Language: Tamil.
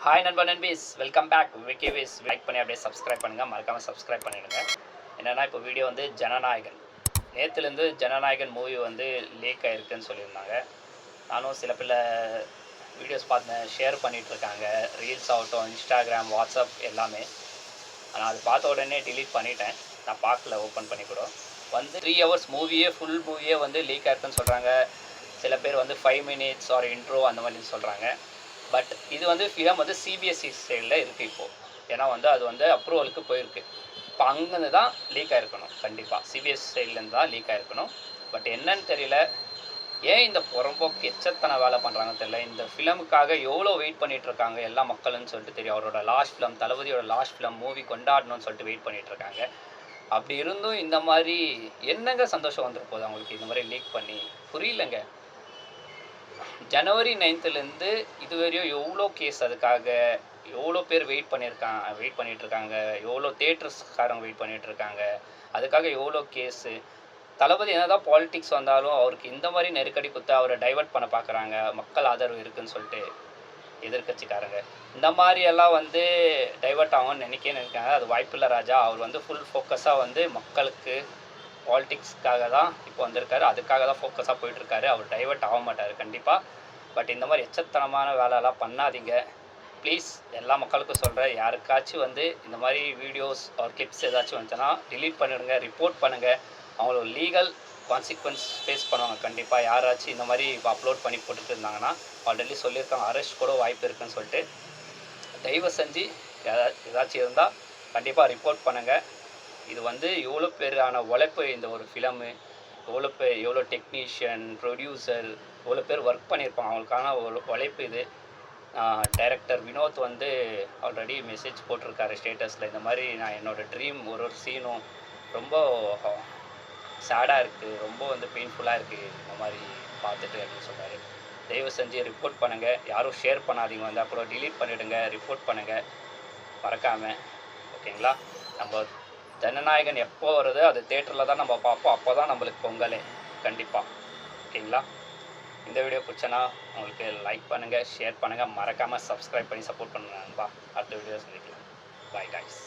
ஹாய் நண்பா நண்பீஸ், வெல்கம் பேக் விக்கிவிஸ். லைக் பண்ணி அப்படியே சப்ஸ்கிரைப் பண்ணுங்கள், மறக்காமல் சப்ஸ்கிரைப் பண்ணிவிடுங்க. என்னென்னா இப்போ வீடியோ வந்து ஜனநாயகன், நேற்றுலேருந்து ஜனநாயகன் மூவி வந்து லீக் ஆகிருக்குன்னு சொல்லியிருந்தாங்க. நானும் சில வீடியோஸ் பார்த்தேன், ஷேர் பண்ணிகிட்ருக்காங்க, ரீல்ஸ் ஆகட்டும், இன்ஸ்டாகிராம், வாட்ஸ்அப் எல்லாமே. நான் அது பார்த்த உடனே டிலீட் பண்ணிட்டேன், நான் பார்க்கல ஓப்பன் பண்ணி கூட. வந்து 3 hours ஃபுல் மூவியே வந்து லீக் ஆகிருக்குன்னு சொல்கிறாங்க. சில பேர் வந்து 5 minutes ஆர் இன்ட்ரோ அந்த மாதிரி சொல்கிறாங்க. பட் இது வந்து ஃபிலம் வந்து சிபிஎஸ்சி சைடில் இருக்குது இப்போது. ஏன்னா வந்து அது வந்து அப்ரூவலுக்கு போயிருக்கு. இப்போ அங்கேருந்து தான் லீக் ஆகிருக்கணும், கண்டிப்பாக சிபிஎஸ்சி சைட்லேருந்து தான் லீக் ஆகிருக்கணும். பட் என்னன்னு தெரியல, ஏன் இந்த புறம்போக்கு எச்சத்தனை வேலை பண்ணுறாங்கன்னு தெரியல. இந்த ஃபிலமுக்காக எவ்வளோ வெயிட் பண்ணிகிட்ருக்காங்க எல்லா மக்கள்னு சொல்லிட்டு தெரியும். அவரோட லாஸ்ட் ஃபிலம், தளபதியோட லாஸ்ட் ஃபிலம் மூவி கொண்டாடணும்னு சொல்லிட்டு வெயிட் பண்ணிகிட்ருக்காங்க. அப்படி இருந்தும் இந்த மாதிரி என்னங்க சந்தோஷம் வந்துட்டு போகுது அவங்களுக்கு இந்த மாதிரி லீக் பண்ணி? புரியலங்க. ஜனவரி 9லேருந்து இதுவரையும் எவ்வளோ கேஸ், அதுக்காக எவ்வளோ பேர் வெயிட் பண்ணிகிட்ருக்காங்க, எவ்வளோ தேட்டர்ஸ்காரங்க வெயிட் பண்ணிகிட்ருக்காங்க, அதுக்காக எவ்வளோ கேஸு. தளபதி என்ன தான் பாலிட்டிக்ஸ் வந்தாலும் அவருக்கு இந்த மாதிரி நெருக்கடி கொடுத்து அவரை டைவெர்ட் பண்ண பார்க்குறாங்க, மக்கள் ஆதரவு இருக்குதுன்னு சொல்லிட்டு எதிர்கட்சிக்காரங்க. இந்த மாதிரியெல்லாம் வந்து டைவெர்ட் ஆகும்னு நினைக்காங்க. அது வாய்ப்பில்லை ராஜா. அவர் வந்து ஃபுல் ஃபோக்கஸாக வந்து மக்களுக்கு பாலிட்டிக்ஸ்க்காக தான் இப்போ வந்திருக்காரு, அதுக்காக தான் ஃபோக்கஸாக போயிட்டுருக்காரு. அவர் டைவெர்ட் ஆக மாட்டார் கண்டிப்பாக. பட் இந்த மாதிரி எச்சத்தனமான வேலையெல்லாம் பண்ணாதீங்க ப்ளீஸ். எல்லா மக்களுக்கும் சொல்கிறேன், யாருக்காச்சும் வந்து இந்த மாதிரி வீடியோஸ் ஆர் கிளிப்ஸ் ஏதாச்சும் வந்துச்சுன்னா டிலீட் பண்ணிவிடுங்க, ரிப்போர்ட் பண்ணுங்கள். அவங்களோட லீகல் கான்சிக்வன்ஸ் ஃபேஸ் பண்ணுவாங்க கண்டிப்பாக. யாராச்சும் இந்த மாதிரி இப்போ அப்லோட் பண்ணி போட்டுட்டு இருந்தாங்கன்னா ஆல்ரெடி சொல்லியிருக்காங்க, அரெஸ்ட் கூட வாய்ப்பு இருக்குதுன்னு சொல்லிட்டு. தயவு செஞ்சு ஏதாச்சும் இருந்தால் கண்டிப்பாக ரிப்போர்ட் பண்ணுங்கள். இது வந்து எவ்வளோ பேரான உழைப்பு இந்த ஒரு ஃபிலமு, எவ்வளோ டெக்னீஷியன், ப்ரொடியூசர், எவ்வளோ பேர் ஒர்க் பண்ணியிருப்பாங்க, அவங்களுக்கான ஒரு உழைப்பு இது. டைரக்டர் வினோத் வந்து ஆல்ரெடி மெசேஜ் போட்டிருக்காரு ஸ்டேட்டஸில், இந்த மாதிரி நான் என்னோடய ட்ரீம் ஒரு சீனும் ரொம்ப சேடாக இருக்குது, ரொம்ப வந்து பெயின்ஃபுல்லாக இருக்குது இந்த மாதிரி பார்த்துட்டு அப்படின்னு சொன்னார். தயவு செஞ்சு ரிப்போர்ட் பண்ணுங்கள், யாரும் ஷேர் பண்ணாதீங்க, வந்து அப்புறம் டிலீட் பண்ணிவிடுங்க, ரிப்போர்ட் பண்ணுங்கள் மறக்காமல். ஓகேங்களா? நம்ம ஜனநாயகன் எப்போ வருது அது தேட்டரில் தான் நம்ம பார்ப்போம், அப்போ தான் நம்மளுக்கு பொங்கலே கண்டிப்பாக. ஓகேங்களா? இந்த வீடியோ பிடிச்சனா உங்களுக்கு லைக் பண்ணுங்கள், ஷேர் பண்ணுங்கள், மறக்காமல் சப்ஸ்கிரைப் பண்ணி சப்போர்ட் பண்ணுங்க நண்பா. அடுத்த வீடியோ சந்திக்கலாம். Bye guys.